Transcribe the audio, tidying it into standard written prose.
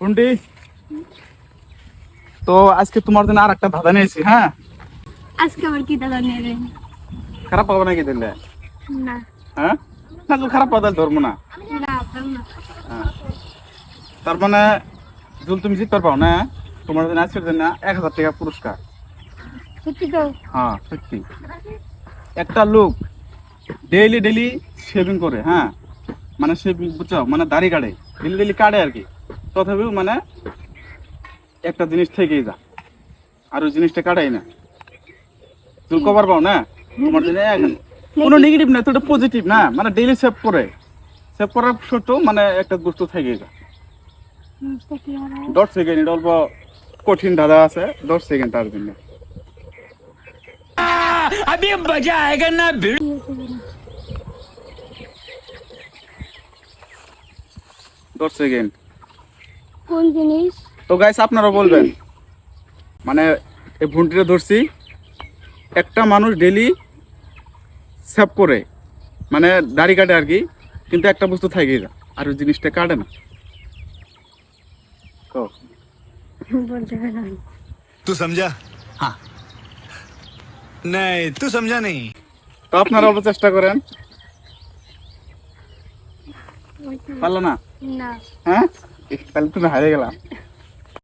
পুন্টি, তো আজকে তোমার জন্য আর একটা ধাঁধা নিয়েছি। হ্যাঁ, আজকে আবার কি দাদা নেবেন? খারাপ পাবো নাকি দিলে? না হ্যাঁ, না তো খারাপ পাতা ধরবো না। না আপনার না। হ্যাঁ, তার মানে যদি তুমি জিততে পারো না, তোমার জন্য আজকের জন্য 1000 টাকা পুরস্কার। সত্যি তো? হ্যাঁ সত্যি। একটা লোক ডেইলি ডেইলি শেভিং করে, হ্যাঁ মানে শেভিং বুঝছো, মানে দাড়ি কাটে, ডেইলি ডেইলি কাটে আর কি। তথাপিও মানে একটা জিনিস থেকেই যা, আর ওই জিনিসটা কাটাই না। তুমি কভার পাও না, তোমার জন্য কোনো নেগেটিভ না, তো এটা পজিটিভ না, মানে ডেইলি সেভ করে, সেভ করার সত্ত্বেও মানে একটা বস্তু থেকেই যা। জিনিসটা কি হবে? 10 সেকেন্ড, এটা অল্প কঠিন দাদা আছে, 10 সেকেন্ড তার জন্য। अभी मजा आएगा ना भिड़। 10 সেকেন্ড। কোন জিনিস? তো গাইস আপনারা বলবেন, মানে এই ভুঁটিটা ধরছি, একটা মানুষ ডেইলি সেভ করে, মানে দাড়ি কাটে আর কি, কিন্তু একটা বস্তু থেকেই যা, আর ওই জিনিসটা কাটে না। তো বলতে পারলাম না। तू समझा? हाँ। नहीं तू समझा नहीं। তো আপনারা অল্প চেষ্টা করেন। পারলো না? না হ্যাঁ, তাহলে তুমি হারিয়ে গেলাম।